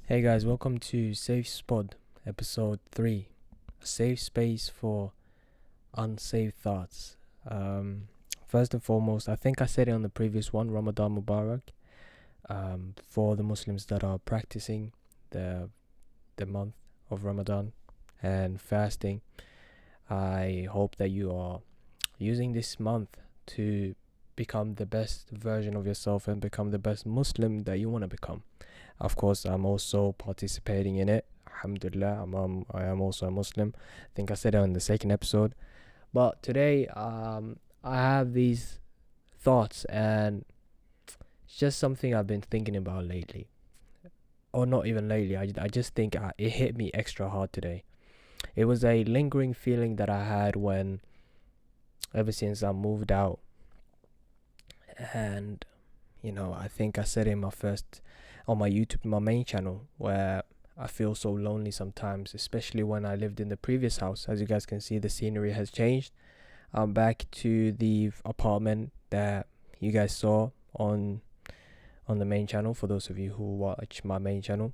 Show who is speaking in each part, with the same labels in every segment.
Speaker 1: Hey guys, welcome to Safepod, episode 3, a safe space for unsaved thoughts. First and foremost, I think I said it on the previous one, Ramadan Mubarak, for the Muslims that are practicing the month of Ramadan and fasting. I hope that you are using this month to become the best version of yourself and become the best Muslim that you want to become. Of course, I'm also participating in it. Alhamdulillah, I am also a Muslim. I think I said it in the second episode. But today, I have these thoughts, and it's just something I've been thinking about lately. Or not even lately, I just think it hit me extra hard today. It was a lingering feeling that I had ever since I moved out. And, I think I said it in on my YouTube, my main channel, where I feel so lonely sometimes, especially when I lived in the previous house. As you guys can see, the scenery has changed. I'm back to the apartment that you guys saw on the main channel, for those of you who watch my main channel.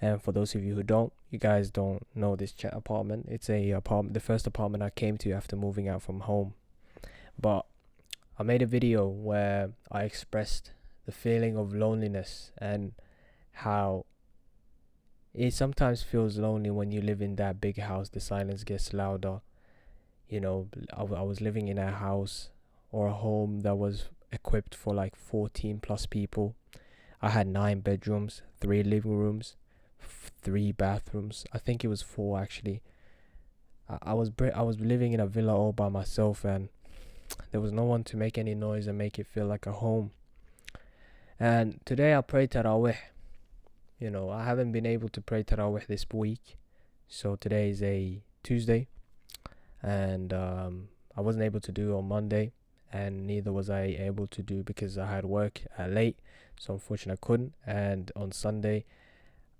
Speaker 1: And for those of you who don't, you guys don't know this apartment. It's the first apartment I came to after moving out from home. But I made a video where I expressed the feeling of loneliness and how it sometimes feels lonely when you live in that big house. The silence gets louder. I was living in a house or a home that was equipped for like 14 plus people. I had 9 bedrooms, 3 living rooms, 3 bathrooms. I think it was 4 actually. I was living in a villa all by myself, and there was no one to make any noise and make it feel like a home. And today I prayed Tarawih. I haven't been able to pray Tarawih this week. So today is a Tuesday. And I wasn't able to do on Monday. And neither was I able to do because I had work late. So unfortunately I couldn't. And on Sunday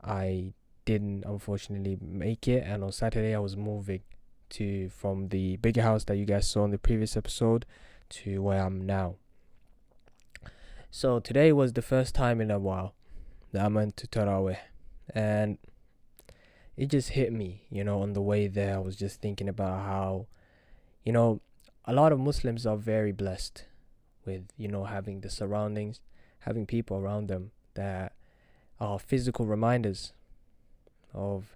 Speaker 1: I didn't unfortunately make it. And on Saturday I was moving from the bigger house that you guys saw in the previous episode to where I'm now. So today was the first time in a while that I went to Tarawih, and it just hit me, on the way there. I was just thinking about how, a lot of Muslims are very blessed with, having the surroundings, having people around them that are physical reminders of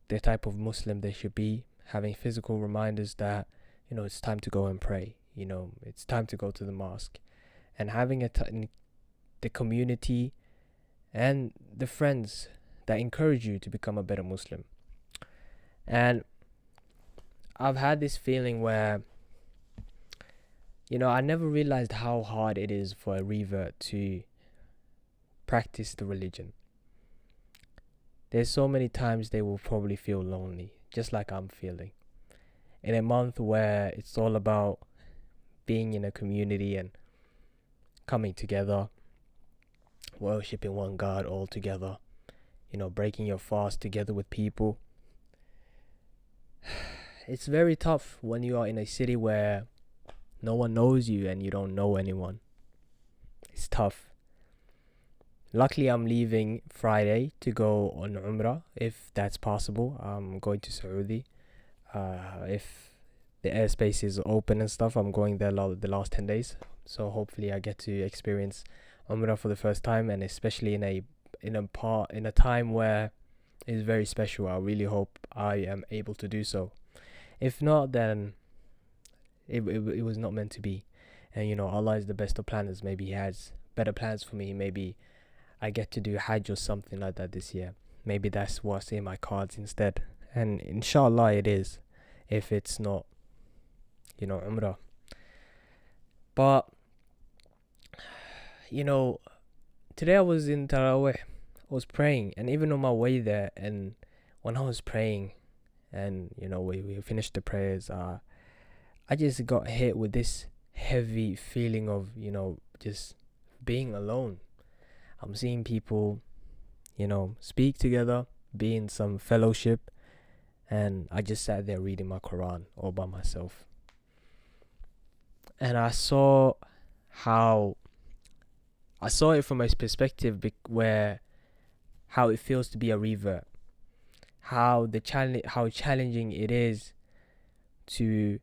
Speaker 1: the type of Muslim they should be, having physical reminders that, it's time to go and pray, it's time to go to the mosque, and having the community and the friends that encourage you to become a better Muslim. And I've had this feeling where, I never realized how hard it is for a revert to practice the religion. There's so many times they will probably feel lonely, just like I'm feeling. In a month where it's all about being in a community and coming together, worshipping one God all together, breaking your fast together with people. It's very tough when you are in a city where no one knows you and you don't know anyone. It's tough. Luckily, I'm leaving Friday to go on Umrah, if that's possible. I'm going to Saudi. If the airspace is open and stuff, I'm going there the last 10 days. So hopefully I get to experience Umrah for the first time, and especially in a time where it's very special. I really hope I am able to do so. If not, then it was not meant to be. And Allah is the best of planners. Maybe He has better plans for me. Maybe I get to do Hajj or something like that this year. Maybe that's what's in my cards instead. And inshallah it is, if it's not, Umrah. But, today I was in Tarawih. I was praying, and even on my way there, and when I was praying, and we finished the prayers, I just got hit with this heavy feeling of just being alone. I'm seeing people, speak together, be in some fellowship, and I just sat there reading my Quran all by myself. And I saw it from a perspective where how it feels to be a revert, how challenging it is to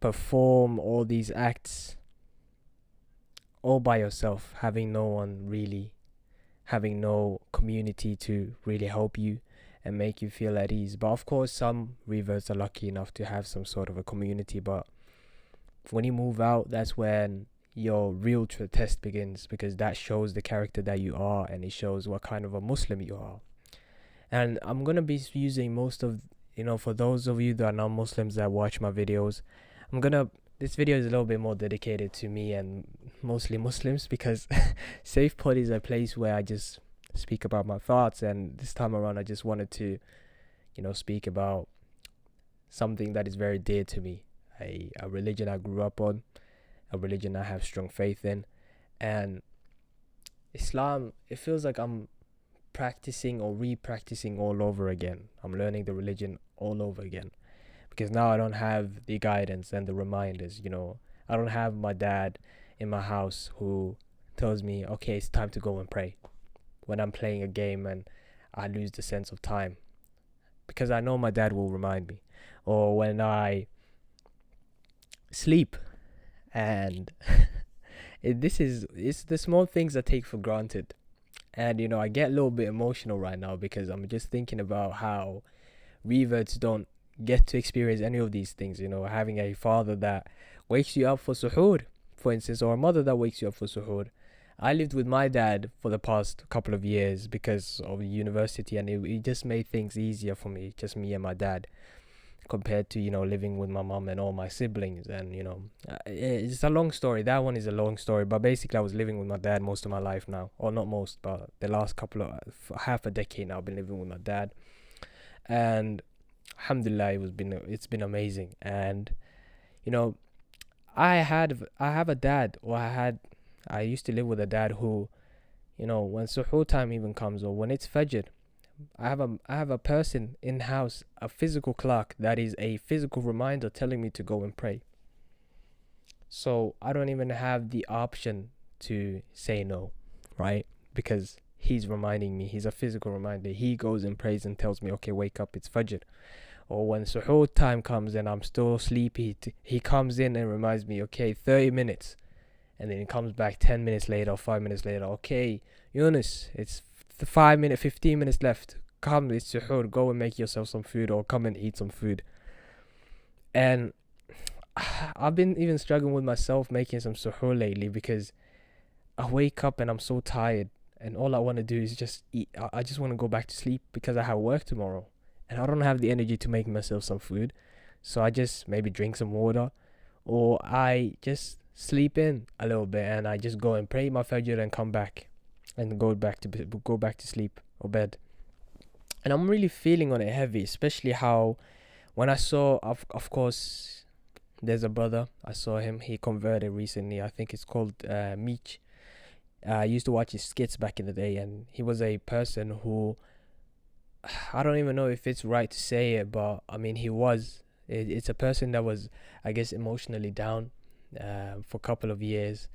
Speaker 1: perform all these acts all by yourself, having no one really, having no community to really help you and make you feel at ease. But of course, some reverts are lucky enough to have some sort of a community. But when you move out, that's when your real test begins, because that shows the character that you are, and it shows what kind of a Muslim you are. And I'm gonna be using most of, for those of you that are non-Muslims that watch my videos, this video is a little bit more dedicated to me and mostly Muslims, because Safepod is a place where I just speak about my thoughts, and this time around I just wanted to, speak about something that is very dear to me, a religion I grew up on, a religion I have strong faith in. And Islam, it feels like I'm practicing or re-practicing all over again. I'm learning the religion all over again, because now I don't have the guidance and the reminders. I don't have my dad in my house who tells me, okay, it's time to go and pray when I'm playing a game and I lose the sense of time, because I know my dad will remind me. Or when I sleep, and it's the small things I take for granted. And I get a little bit emotional right now, because I'm just thinking about how reverts don't get to experience any of these things. Having a father that wakes you up for suhoor, for instance, or a mother that wakes you up for suhoor. I lived with my dad for the past couple of years because of university, and it just made things easier for me, just me and my dad, compared to living with my mom and all my siblings. And it's a long story. That one is a long story, but basically I was living with my dad most of my life now, or not most, but the last half a decade now I've been living with my dad. And alhamdulillah, it's been amazing. And I used to live with a dad who, when suhoor time even comes, or when it's fajr, I have a person in house, a physical clock that is a physical reminder telling me to go and pray. So I don't even have the option to say no, right? Because he's reminding me. He's a physical reminder. He goes and prays and tells me, okay, wake up, it's fajr. Or when suhoor time comes and I'm still sleepy, he comes in and reminds me, okay, 30 minutes. And then he comes back 10 minutes later or 5 minutes later. Okay, Yunus, it's 15 minutes left. Come, it's suhoor. Go and make yourself some food, or come and eat some food. And I've been even struggling with myself making some suhoor lately, because I wake up and I'm so tired, and all I want to do is just eat. I just want to go back to sleep, because I have work tomorrow and I don't have the energy to make myself some food. So I just maybe drink some water, or I just sleep in a little bit, and I just go and pray my fajr and come back and go back to sleep or bed. And I'm really feeling on it heavy, especially how when I saw, of course, there's a brother, I saw him, he converted recently. I think it's called Meech. I used to watch his skits back in the day, and he was a person who, I don't even know if it's right to say it, but I mean, it's a person that was, I guess, emotionally down for a couple of years.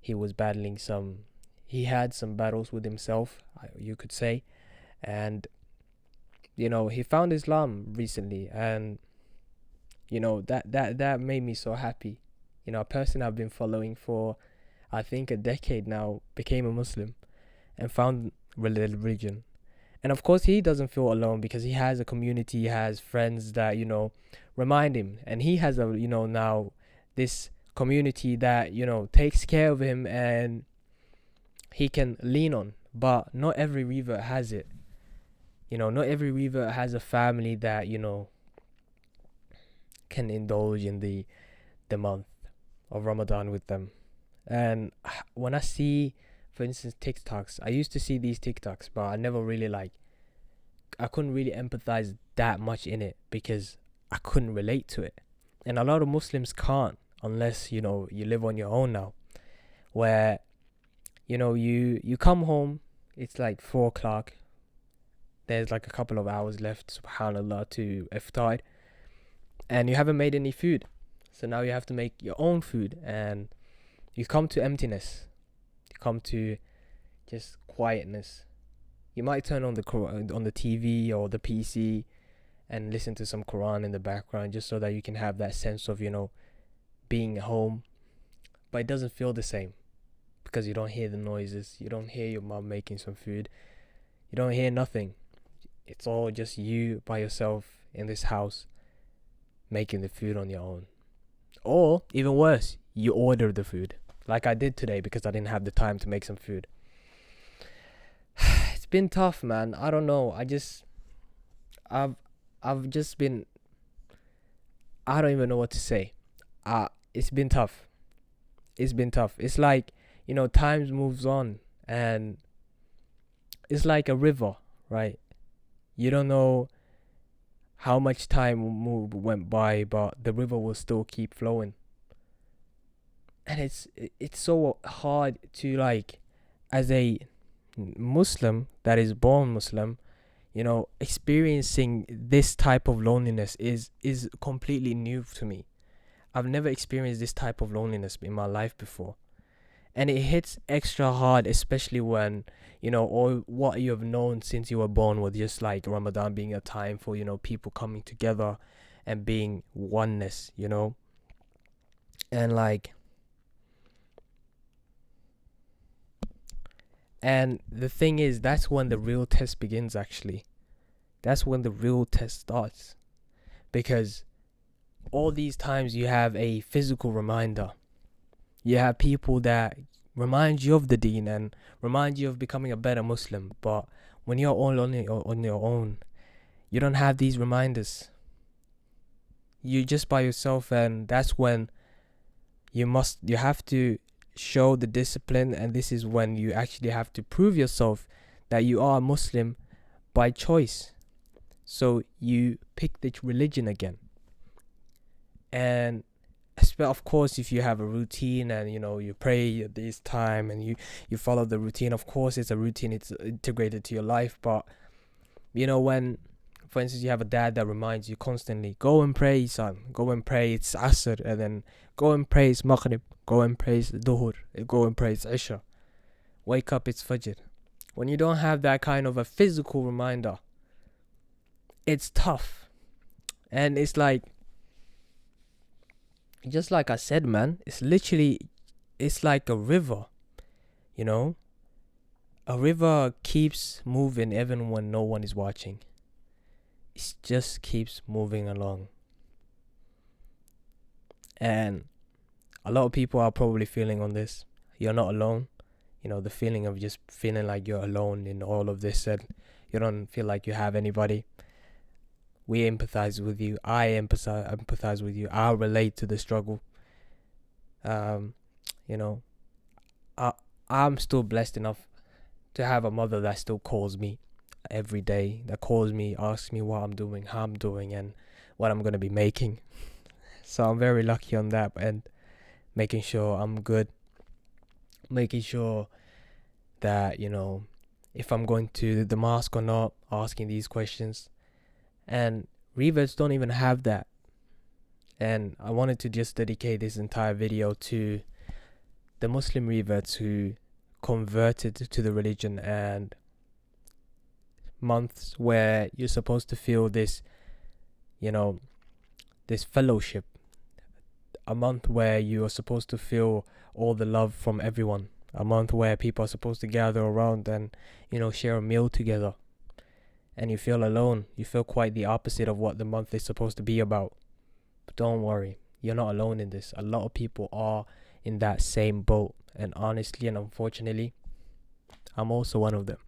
Speaker 1: He had some battles with himself, you could say. And he found Islam recently, and that made me so happy. A person I've been following for, I think, a decade now became a Muslim and found religion. And of course, he doesn't feel alone, because he has a community, he has friends that remind him, and he has now this community that takes care of him and he can lean on. But not every revert has it. Not every revert has a family that can indulge in the month of Ramadan with them. And when I see, for instance, TikToks, I used to see these TikToks, but I never really I couldn't really empathize that much in it, because I couldn't relate to it. And a lot of Muslims can't, unless you live on your own now, where you come home, it's like 4 o'clock, there's like a couple of hours left, subhanallah, to iftar, and you haven't made any food. So now you have to make your own food, and you come to emptiness, you come to just quietness, You might turn on the on the TV or the PC and listen to some Quran in the background just so that you can have that sense of, being home. But it doesn't feel the same because you don't hear the noises. You don't hear your mom making some food. You don't hear nothing. It's all just you by yourself in this house making the food on your own. Or even worse, you order the food like I did today because I didn't have the time to make some food. It's been tough, man. I don't know. I've just been, I don't even know what to say. It's been tough. It's been tough. It's like, times moves on, and it's like a river, right? You don't know how much time went by, but the river will still keep flowing. And it's so hard to, like, as a Muslim that is born Muslim, experiencing this type of loneliness is completely new to me. I've never experienced this type of loneliness in my life before. And it hits extra hard, especially when, all what you have known since you were born was just like Ramadan being a time for, people coming together and being oneness, and like, and the thing is, that's when the real test begins, actually. That's when the real test starts. Because all these times you have a physical reminder. You have people that remind you of the deen and remind you of becoming a better Muslim. But when you're all on your own, you don't have these reminders. You're just by yourself, and that's when you have to show the discipline, and this is when you actually have to prove yourself that you are a Muslim by choice. So you pick the religion again. And of course, if you have a routine and you pray at this time and you follow the routine, of course it's a routine, it's integrated to your life. But when, for instance, you have a dad that reminds you constantly, go and pray, son, go and pray, it's Asr, and then go and pray, it's Maghrib, go and pray, it's Dhuhr, go and pray, it's Isha, wake up, it's Fajr. When you don't have that kind of a physical reminder, it's tough. And it's like, just like I said, man, it's like a river, a river keeps moving even when no one is watching. It just keeps moving along. And a lot of people are probably feeling on this. You're not alone. The feeling of just feeling like you're alone in all of this, and you don't feel like you have anybody. We empathize with you. I empathize with you. I relate to the struggle. I'm still blessed enough to have a mother that still calls me every day, that calls me, asks me what I'm doing, how I'm doing, and what I'm going to be making. So I'm very lucky on that, and making sure I'm good, making sure that, if I'm going to the mosque or not, asking these questions. And reverts don't even have that. And I wanted to just dedicate this entire video to the Muslim reverts who converted to the religion, and months where you're supposed to feel this, this fellowship. A month where you are supposed to feel all the love from everyone. A month where people are supposed to gather around and, share a meal together. And you feel alone. You feel quite the opposite of what the month is supposed to be about. But don't worry, you're not alone in this. A lot of people are in that same boat. And honestly and unfortunately, I'm also one of them.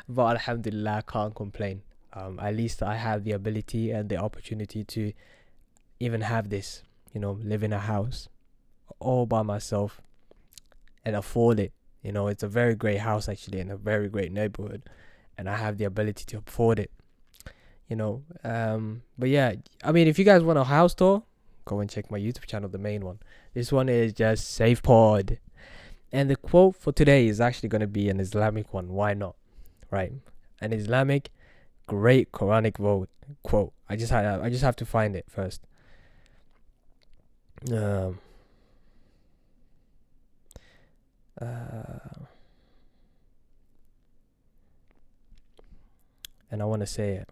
Speaker 1: But alhamdulillah, I can't complain. At least I have the ability and the opportunity to even have this, live in a house all by myself and afford it. It's a very great house actually in a very great neighborhood, and I have the ability to afford it. But yeah, I mean, if you guys want a house tour, go and check my YouTube channel, the main one. This one is just Safepod. And the quote for today is actually going to be an Islamic one. Why not? Right? An Islamic great Quranic quote. I just have to find it first. and I want to say it.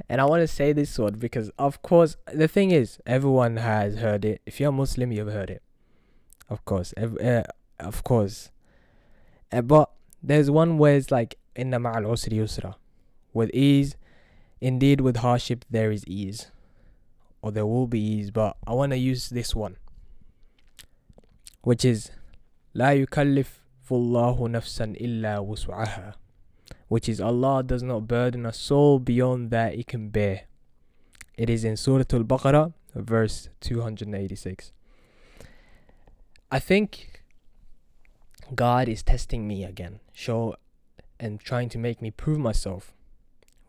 Speaker 1: And I want to say this one because, of course, the thing is, everyone has heard it. If you're Muslim, you've heard it. Of course. Of course. But there's one where it's like, Inna ma'al usri yusra. With ease, indeed, with hardship, there is ease. Or there will be ease. But I want to use this one, which is, La yukallif fullahu nafsan illa wus'aha. Which is, Allah does not burden a soul beyond that it can bear. It is in Surah Al-Baqarah, verse 286. I think God is testing me again, and trying to make me prove myself,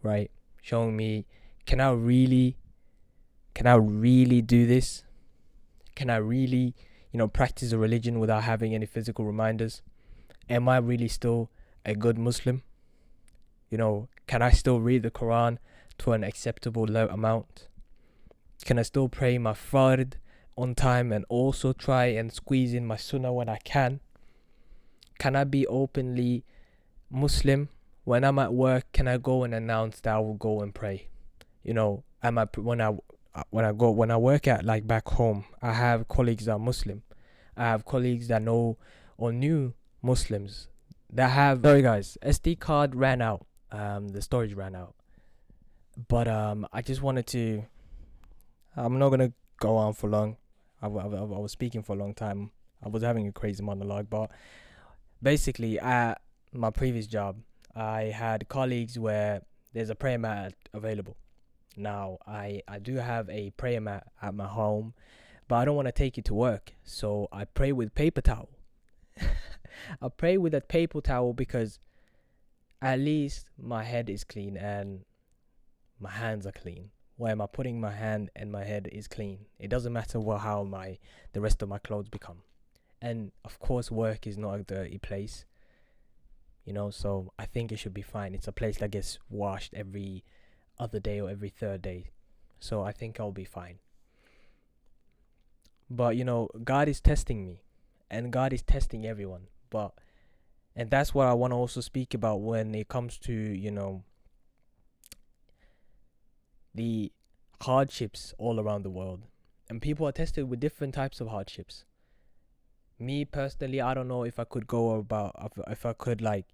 Speaker 1: right? Showing me, can I really do this? Can I really, practice a religion without having any physical reminders? Am I really still a good Muslim? Can I still read the Quran to an acceptable amount? Can I still pray my fard on time and also try and squeeze in my sunnah when I can? Can I be openly Muslim? When I'm at work, can I go and announce that I will go and pray? When I work at, like, back home, I have colleagues that are Muslim. I have colleagues that know or knew Muslims that have. Sorry guys, SD card ran out. The storage ran out. But I just wanted to. I'm not gonna go on for long. I was speaking for a long time. I was having a crazy monologue, but basically, at my previous job, I had colleagues where there's a prayer mat available. Now, I do have a prayer mat at my home, but I don't want to take it to work, so I pray with paper towel. I pray with a paper towel because at least my head is clean and my hands are clean. Where am I putting my hand and my head is clean? It doesn't matter how the rest of my clothes become. And of course, work is not a dirty place, so I think it should be fine. It's a place that gets washed every other day or every third day, so I think I'll be fine. But God is testing me, and God is testing everyone. And that's what I want to also speak about when it comes to the hardships all around the world. And people are tested with different types of hardships. Me personally, I don't know if I could if I could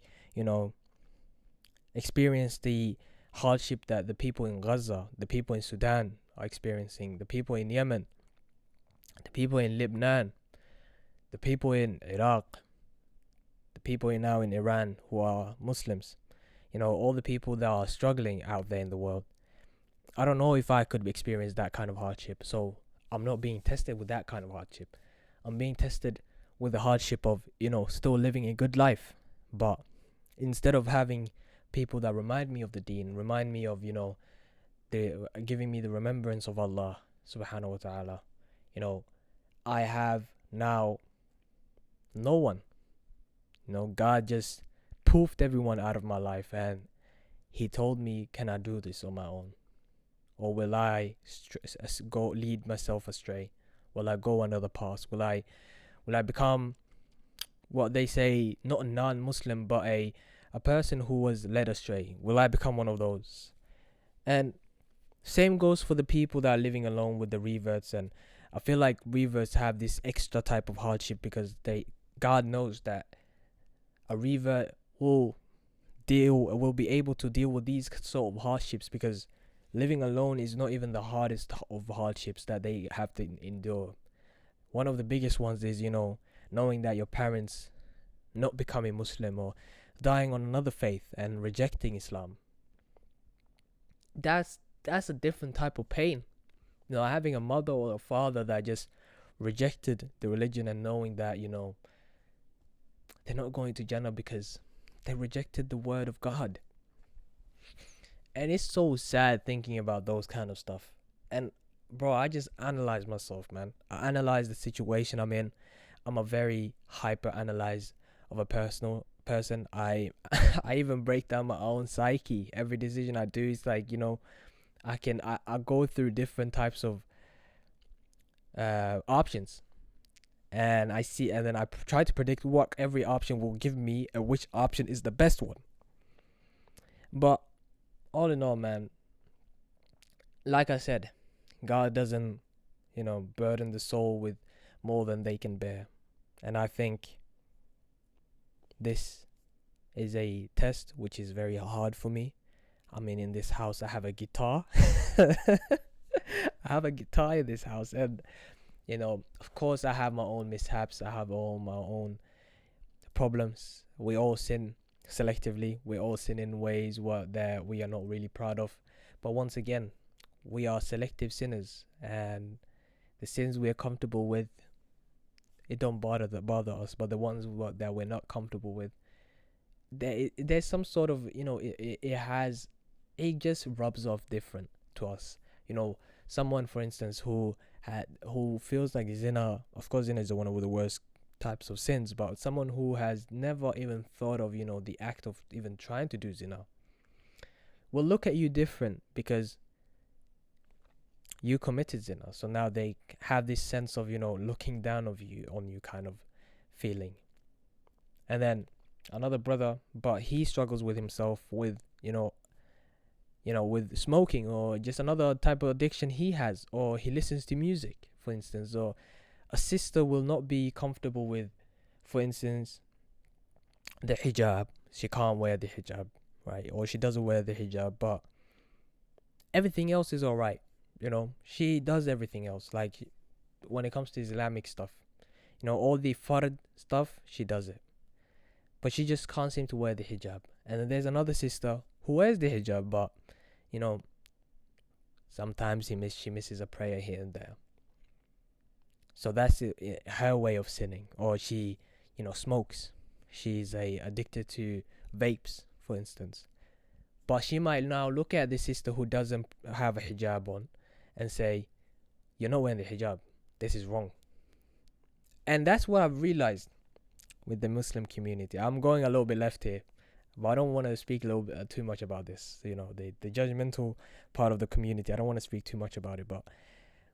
Speaker 1: experience the hardship that the people in Gaza, the people in Sudan are experiencing, the people in Yemen, the people in Lebanon, the people in Iraq, the people now in Iran who are Muslims, all the people that are struggling out there in the world. I don't know if I could experience that kind of hardship, so I'm not being tested with that kind of hardship. I'm being tested with the hardship of, still living a good life. But instead of having people that remind me of the deen, remind me of, giving me the remembrance of Allah subhanahu wa ta'ala, I have now no one. God just poofed everyone out of my life, and He told me, can I do this on my own? Or will I go lead myself astray? Will I go another path? Will I become what they say, not a non-Muslim, but a person who was led astray? Will I become one of those? And same goes for the people that are living alone with the reverts. And I feel like reverts have this extra type of hardship because God knows that a revert will be able to deal with these sort of hardships, because living alone is not even the hardest of hardships that they have to endure. One of the biggest ones is, knowing that your parents not becoming Muslim or dying on another faith and rejecting Islam. That's a different type of pain. Having a mother or a father that just rejected the religion and knowing that, they're not going to Jannah because they rejected the word of God. And it's so sad thinking about those kind of stuff. And bro, I just analyze myself, man. I analyze the situation I'm in. I'm a very hyper analyze of a person. I even break down my own psyche. Every decision I do is like, I go through different types of options. and I see, and then I try to predict what every option will give me and which option is the best one. But all in all, man, like I said, God doesn't, burden the soul with more than they can bear. And I think this is a test which is very hard for me. I mean, in this house, I have a guitar. I have a guitar in this house, and of course, I have my own mishaps. I have all my own problems. We all sin selectively. We all sin in ways that we are not really proud of. But once again, we are selective sinners, and the sins we are comfortable with, it don't bother us. But the ones that we're not comfortable with, there's some sort of it just rubs off different to us. Someone, for instance, who feels like zina. Of course, zina is one of the worst types of sins, but someone who has never even thought of the act of even trying to do zina will look at you different because you committed zina. So now they have this sense of looking down on you kind of feeling. And then another brother, but he struggles with himself with with smoking or just another type of addiction he has, or he listens to music, for instance. Or a sister will not be comfortable with, for instance, the hijab. She can't wear the hijab, right? Or she doesn't wear the hijab, but everything else is all right. She does everything else. Like when it comes to Islamic stuff, all the fard stuff, she does it. But she just can't seem to wear the hijab. And then there's another sister who wears the hijab, but sometimes she misses a prayer here and there. So that's her way of sinning. Or she, smokes. She's addicted to vapes, for instance. But she might now look at the sister who doesn't have a hijab on and say, "You're not wearing the hijab. This is wrong." And that's what I've realized with the Muslim community. I'm going a little bit left here, but I don't want to speak a little bit too much about this. The judgmental part of the community. I don't want to speak too much about it. But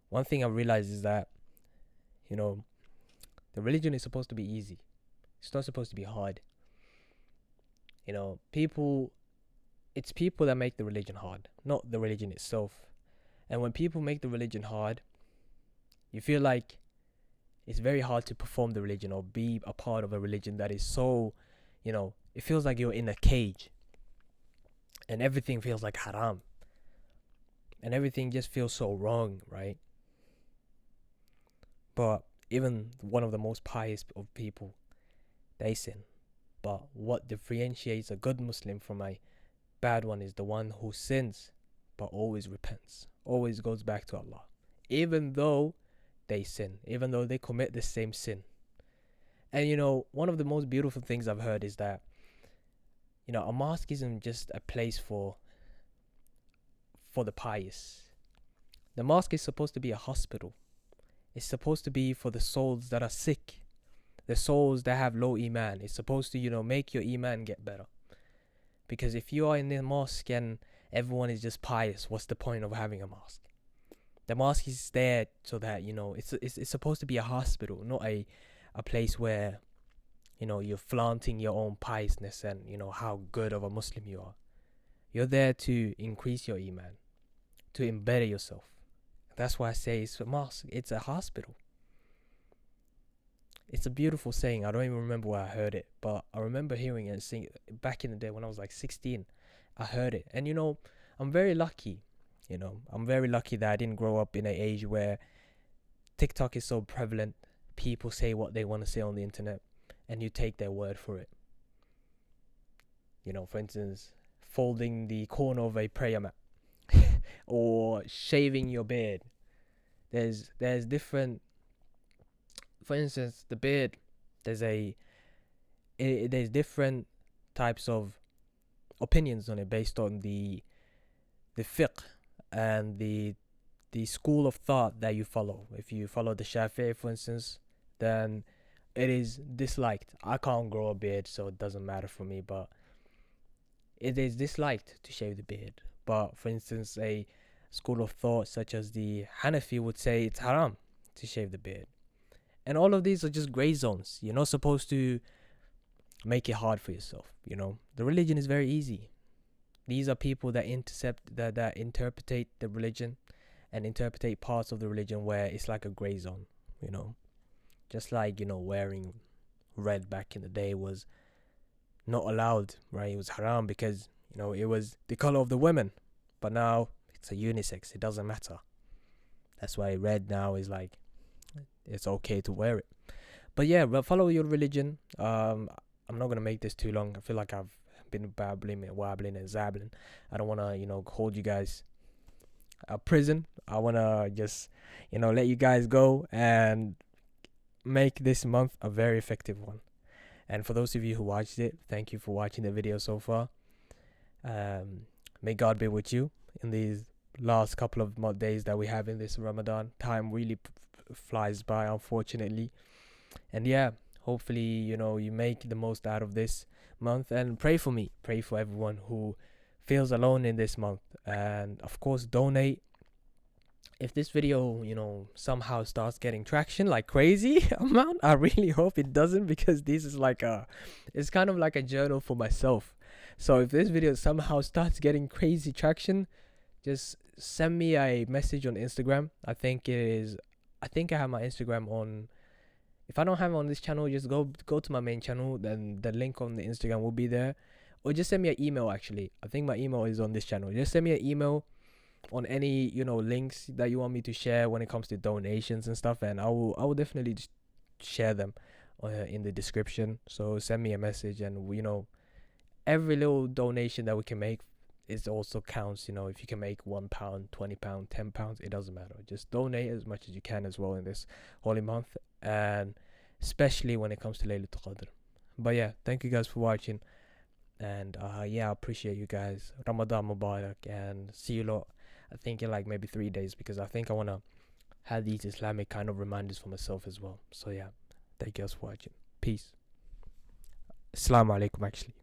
Speaker 1: one thing I realized is that, the religion is supposed to be easy. It's not supposed to be hard. It's people that make the religion hard, not the religion itself. And when people make the religion hard, you feel like it's very hard to perform the religion or be a part of a religion that is so, it feels like you're in a cage and everything feels like haram and everything just feels so wrong, right? But even one of the most pious of people, they sin. But what differentiates a good Muslim from a bad one is the one who sins but always repents, always goes back to Allah, even though they sin, even though they commit the same sin. And one of the most beautiful things I've heard is that a mosque isn't just a place for the pious. The mosque is supposed to be a hospital. It's supposed to be for the souls that are sick, the souls that have low iman. It's supposed to make your iman get better. Because if you are in the mosque and everyone is just pious, what's the point of having a mosque? The mosque is there so that it's supposed to be a hospital, not a place where you're flaunting your own piousness and how good of a Muslim you are. You're there to increase your iman, to embetter yourself. That's why I say it's a mosque. It's a hospital. It's a beautiful saying. I don't even remember where I heard it, but I remember hearing it and seeing it back in the day when I was like 16. I heard it, and I'm very lucky. I'm very lucky that I didn't grow up in an age where TikTok is so prevalent. People say what they want to say on the internet, and you take their word for it. For instance, folding the corner of a prayer mat or shaving your beard. There's different. For instance, the beard. There's different types of opinions on it based on the fiqh and the school of thought that you follow. If you follow the Shafi'i, for instance, then it is disliked. I can't grow a beard, so it doesn't matter for me, but it is disliked to shave the beard. But for instance, a school of thought such as the Hanafi would say it's haram to shave the beard. And all of these are just gray zones. You're not supposed to make it hard for yourself. The religion is very easy. These are people that interpretate the religion and interpretate parts of the religion where it's like a gray zone. Just like wearing red back in the day was not allowed, right? It was haram because it was the color of the women, but now it's a unisex. It doesn't matter. That's why red now is like it's okay to wear it. But yeah, follow your religion. I'm not gonna make this too long. I feel like I've been babbling and wabbling and zabbling. I don't wanna hold you guys a prison. I wanna just let you guys go and make this month a very effective one. And for those of you who watched it, thank you for watching the video so far. May God be with you in these last couple of days that we have in this Ramadan. Time really flies by, unfortunately. And yeah, hopefully you make the most out of this month, and pray for me, pray for everyone who feels alone in this month, and of course donate. If this video somehow starts getting traction like crazy amount, I really hope it doesn't, because this is it's kind of like a journal for myself. So if this video somehow starts getting crazy traction, just send me a message on Instagram. I think I have my Instagram on. If I don't have it on this channel, just go to my main channel, then the link on the Instagram will be there. Or just send me an email. Actually, I think my email is on this channel. Just send me an email on any links that you want me to share when it comes to donations and stuff, and I will definitely share them in the description. So send me a message, and every little donation that we can make is also counts. If you can make £1, £20, £10, it doesn't matter. Just donate as much as you can as well in this holy month, and especially when it comes to Laylatul Qadr. But yeah, thank you guys for watching, and yeah, I appreciate you guys. Ramadan Mubarak, and see you lot, I think in like maybe 3 days, because I think I want to have these Islamic kind of reminders for myself as well. So yeah, thank you guys for watching. Peace. Assalamu alaikum, actually.